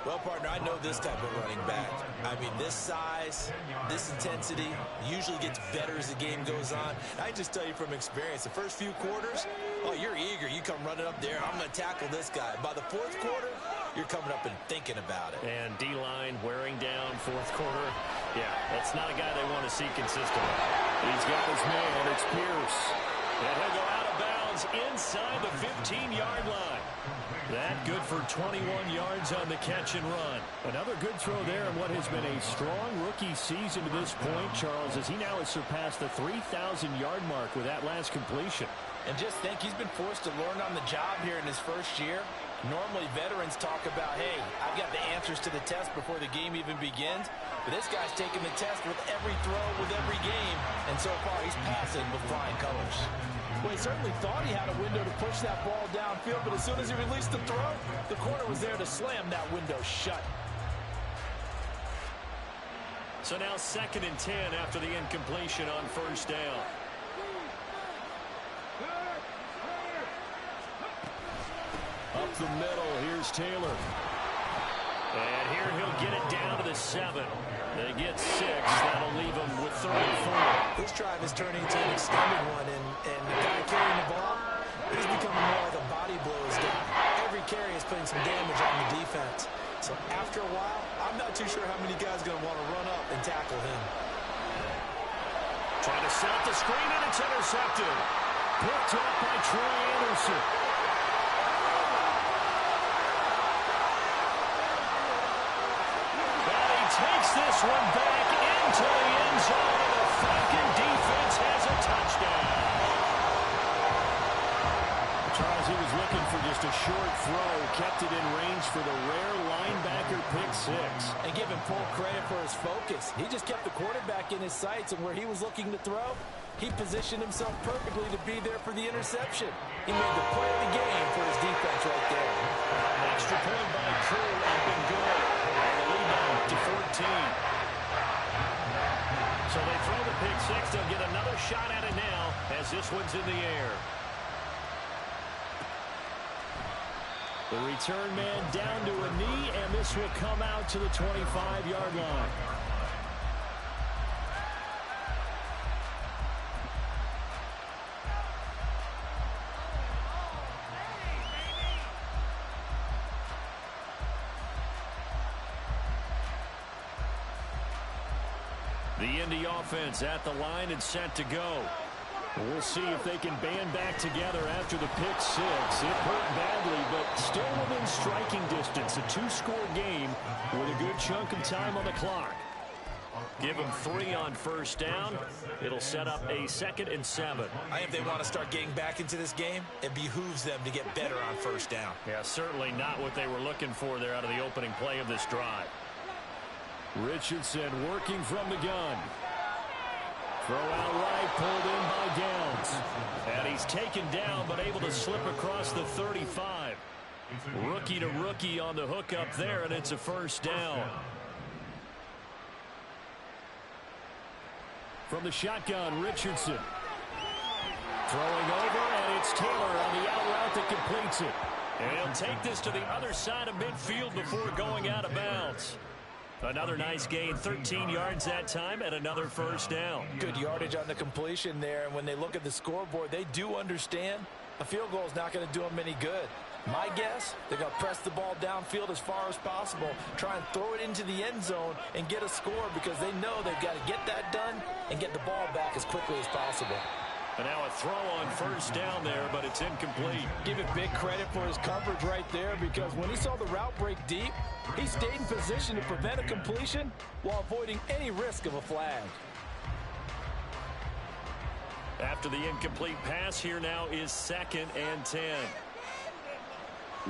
Well, partner, I know this type of running back. I mean, this size, this intensity usually gets better as the game goes on. I just tell you from experience, the first few quarters, oh, you're eager. You come running up there, I'm going to tackle this guy. By the 4th quarter, you're coming up and thinking about it. And D-line wearing down 4th quarter. Yeah, that's not a guy they want to see consistently. He's got his man. It's Pierce. And he'll go out of bounds inside the 15-yard line. That good for 21 yards on the catch and run. Another good throw there in what has been a strong rookie season to this point, Charles, as he now has surpassed the 3,000-yard mark with that last completion. And just think, he's been forced to learn on the job here in his first year. Normally, veterans talk about, hey, I've got the answers to the test before the game even begins. But this guy's taking the test with every throw, with every game. And so far, he's passing with flying colors. Well, he certainly thought he had a window to push that ball downfield, but as soon as he released the throw, the corner was there to slam that window shut. So now 2nd and 10 after the incompletion on 1st down. Up the middle, here's Taylor. And here he'll get it down to the 7. They get 6. That'll leave them with 34. This drive is turning into an extended one, and the guy carrying the ball, he's becoming more like a body blows guy. Every carry is putting some damage on the defense. So after a while, I'm not too sure how many guys are going to want to run up and tackle him. Trying to set up the screen, and it's intercepted. Picked up by Troy Anderson. Takes this one back into the end zone, and the Falcon defense has a touchdown. Charles, he was looking for just a short throw, kept it in range for the rare linebacker pick 6. And give him full credit for his focus. He just kept the quarterback in his sights, and where he was looking to throw, he positioned himself perfectly to be there for the interception. He made the play of the game for his defense right there. Extra point by Crew, up and good. And the lead now to 14. So they throw the pick 6. They'll get another shot at it now as this one's in the air. The return man down to a knee, and this will come out to the 25-yard line. The Indy offense at the line and set to go. We'll see if they can band back together after the pick six. It hurt badly, but still within striking distance. A two-score game with a good chunk of time on the clock. Give them 3 on first down. It'll set up a 2nd and 7. I think if they want to start getting back into this game, it behooves them to get better on first down. Yeah, certainly not what they were looking for there out of the opening play of this drive. Richardson working from the gun. Throw out right, pulled in by Downs. And he's taken down, but able to slip across the 35. Rookie to rookie on the hook up there, and it's a first down. From the shotgun, Richardson. Throwing over, and it's Taylor on the out route that completes it. And he'll take this to the other side of midfield before going out of bounds. Another nice gain, 13 yards that time, and another first down. Good yardage on the completion there, and when they look at the scoreboard, they do understand a field goal is not going to do them any good. My guess, they're going to press the ball downfield as far as possible, try and throw it into the end zone and get a score because they know they've got to get that done and get the ball back as quickly as possible. And now a throw on first down there, but it's incomplete. Give it big credit for his coverage right there because when he saw the route break deep, he stayed in position to prevent a completion while avoiding any risk of a flag. After the incomplete pass, here now is 2nd and 10.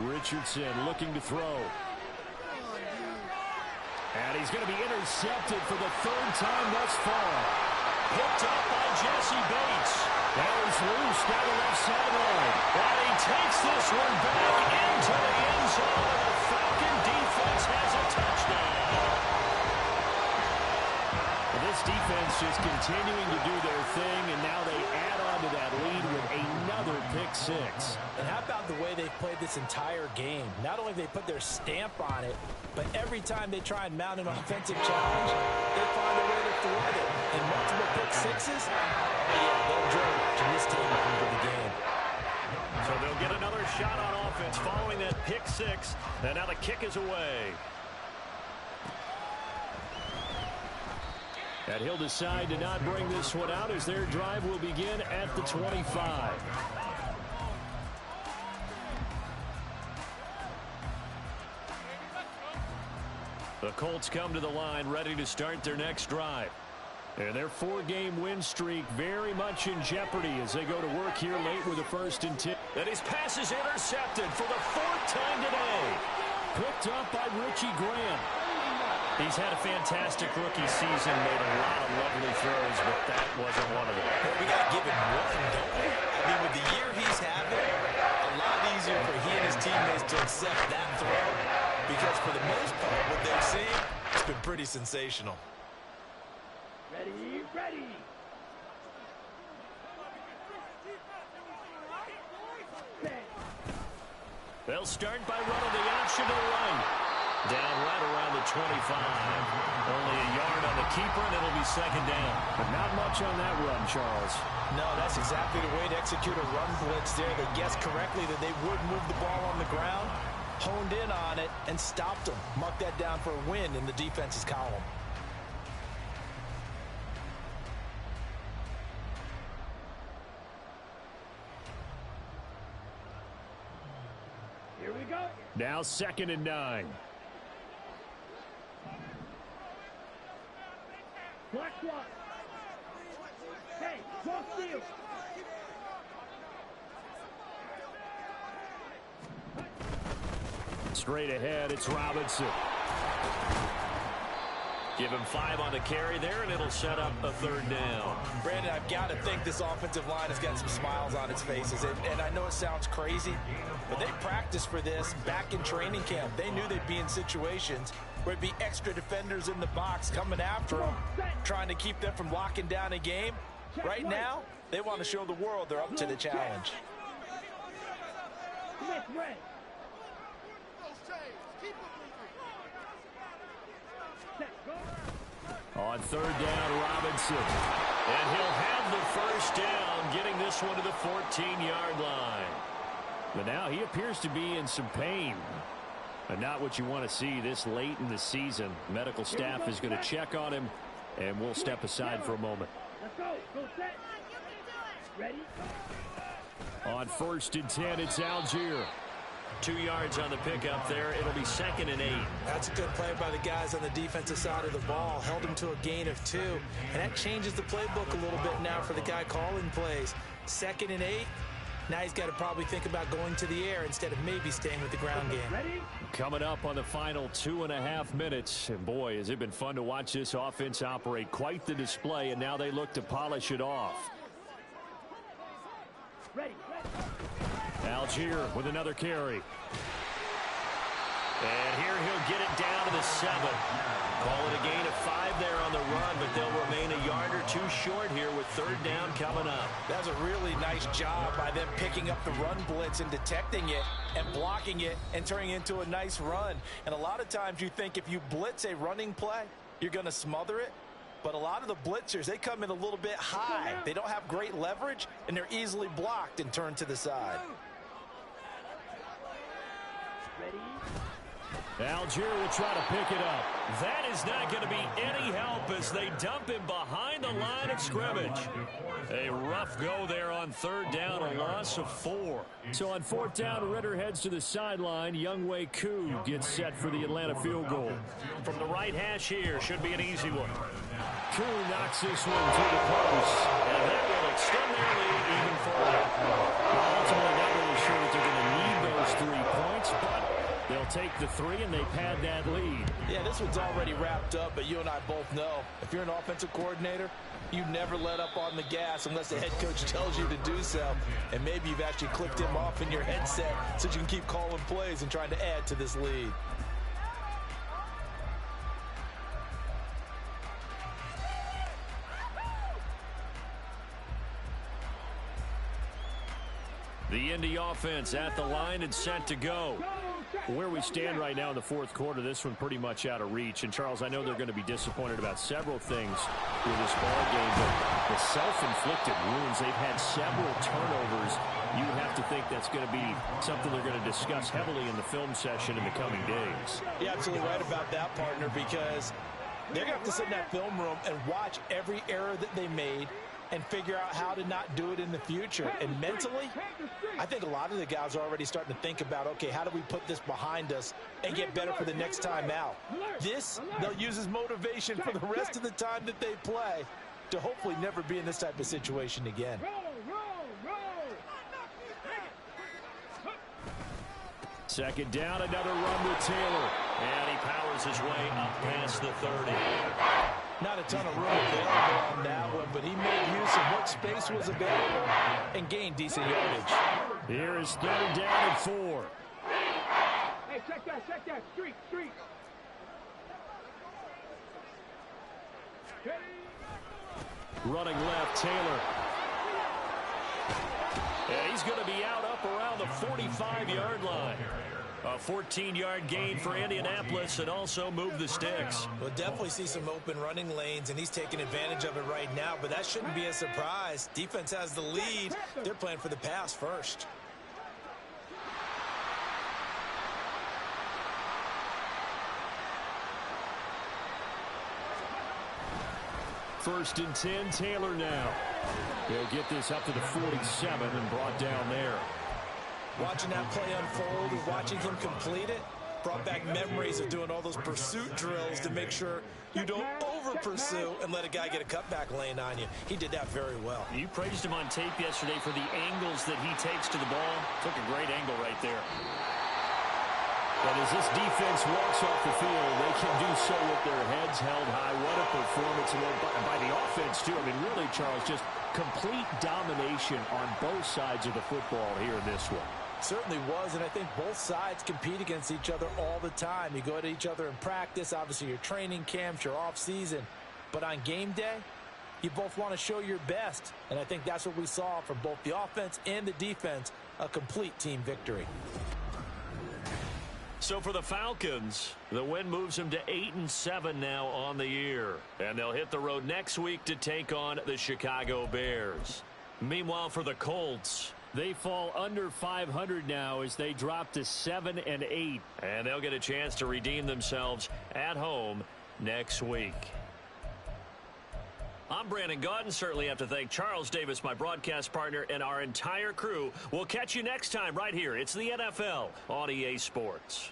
Richardson looking to throw. And he's going to be intercepted for the 3rd time thus far. Picked up by Jesse Bates. There's loose down the left sideline. And he takes this one back into the end zone. The Falcon defense has a touchdown. Well, this defense just continuing to do their thing, and now they add on to that lead with another pick six. And how about the way they've played this entire game? Not only have they put their stamp on it, but every time they try and mount an offensive challenge, they find a way to thwart it. And multiple pick sixes, yeah, they'll drove to this team into the game. So they'll get another shot on offense following that pick six. And now the kick is away. And he'll decide to not bring this one out as their drive will begin at the 25. The Colts come to the line ready to start their next drive. And their 4-game win streak very much in jeopardy as they go to work here late with a 1st and 10. And his pass is intercepted for the 4th time today. Picked up by Richie Graham. He's had a fantastic rookie season, made a lot of lovely throws, but that wasn't one of them. Well, we got to give him one, don't we? I mean, with the year he's having, a lot easier for he and his teammates to accept that throw because for the most part, what they've seen, it's been pretty sensational. Ready, ready. They'll start by running the option to the right. Down right around the 25. Only a yard on the keeper, and it'll be 2nd down. But not much on that run, Charles. No, that's exactly the way to execute a run blitz there. They guessed correctly that they would move the ball on the ground, honed in on it, and stopped them. Mark that down for a win in the defense's column. Here we go. Now 2nd and 9. Black one. Hey, one steal. Straight ahead, it's Robinson. Give him 5 on the carry there, and it'll set up a 3rd down. Brandon, I've got to think this offensive line has got some smiles on its faces. And I know it sounds crazy, but they practiced for this back in training camp. They knew they'd be in situations where it'd be extra defenders in the box coming after them, trying to keep them from locking down a game. Right now, they want to show the world they're up to the challenge. On 3rd down, Robinson. And he'll have the 1st down, getting this one to the 14-yard line. But now he appears to be in some pain. And not what you want to see this late in the season. Medical staff is going to check on him And we'll step aside for a moment. Let's go. Go set. Ready? On 1st and 10, it's Algier. 2 yards on the pickup there. It'll be 2nd and 8. That's a good play by the guys on the defensive side of the ball. Held him to a gain of 2. And that changes the playbook a little bit now for the guy calling plays. 2nd and 8. Now he's got to probably think about going to the air instead of maybe staying with the ground game. Ready? Coming up on the final 2.5 minutes. And boy, has it been fun to watch this offense operate. Quite the display, and now they look to polish it off. Ready. Algier with another carry. And here he'll get it down to the 7. Call it a gain of 5 there on the run, but they'll remain a yard or 2 short here with 3rd down coming up. That's a really nice job by them picking up the run blitz and detecting it and blocking it and turning it into a nice run. And a lot of times you think if you blitz a running play, you're going to smother it. But a lot of the blitzers, they come in a little bit high. They don't have great leverage, and they're easily blocked and turned to the side. Algier will try to pick it up. That is not going to be any help as they dump him behind the line of scrimmage. A rough go there on 3rd down, a loss of 4. So on 4th down, Ritter heads to the sideline. Younghoe Koo gets set for the Atlanta field goal. From the right hash here, should be an easy one. Koo knocks this one to the post. And that will extend their lead even further. Well, ultimately, not really sure that they're going to need those 3 points, but they'll take the 3 and they pad that lead. Yeah, this one's already wrapped up, but you and I both know if you're an offensive coordinator, you never let up on the gas unless the head coach tells you to do so. And maybe you've actually clicked him off in your headset so you can keep calling plays and trying to add to this lead. The Indy offense at the line and set to go. Where we stand right now in the 4th quarter, this one pretty much out of reach. And, Charles, I know they're going to be disappointed about several things with this ball game, but the self-inflicted wounds, they've had several turnovers. You have to think that's going to be something they're going to discuss heavily in the film session in the coming days. You're absolutely right about that, partner, because they're going to have to sit in that film room and watch every error that they made and figure out how to not do it in the future. And mentally, I think a lot of the guys are already starting to think about, okay, how do we put this behind us and get better for the next time out? This, they'll use as motivation for the rest of the time that they play to hopefully never be in this type of situation again. Second down, another run with Taylor. And he powers his way up past the 30. Not a ton of room available on that one, but he made use of what space was available and gained decent yardage. Here is 3rd down and 4. Hey, check that. Street. Running left, Taylor. And he's going to be out up around the 45-yard line. A 14-yard gain for Indianapolis and also move the sticks. We'll definitely see some open running lanes, and he's taking advantage of it right now, but that shouldn't be a surprise. Defense has the lead. They're playing for the pass first. First and 10, Taylor now. He'll get this up to the 47 and brought down there. Watching that play unfold and watching him complete it brought back memories of doing all those pursuit drills to make sure you don't over-pursue and let a guy get a cutback lane on you. He did that very well. You praised him on tape yesterday for the angles that he takes to the ball. Took a great angle right there. But as this defense walks off the field, they can do so with their heads held high. What a performance by the offense, too. I mean, really, Charles, just complete domination on both sides of the football here in this one. Certainly was, and I think both sides compete against each other all the time. You go at each other in practice, obviously your training camps, your off-season. But on game day, you both want to show your best. And I think that's what we saw from both the offense and the defense, a complete team victory. So for the Falcons, the win moves them to 8-7 now on the year. And they'll hit the road next week to take on the Chicago Bears. Meanwhile, for the Colts, they fall under 500 now as they drop to 7-8. And they'll get a chance to redeem themselves at home next week. I'm Brandon Gaudin. Certainly have to thank Charles Davis, my broadcast partner, and our entire crew. We'll catch you next time right here. It's the NFL on EA Sports.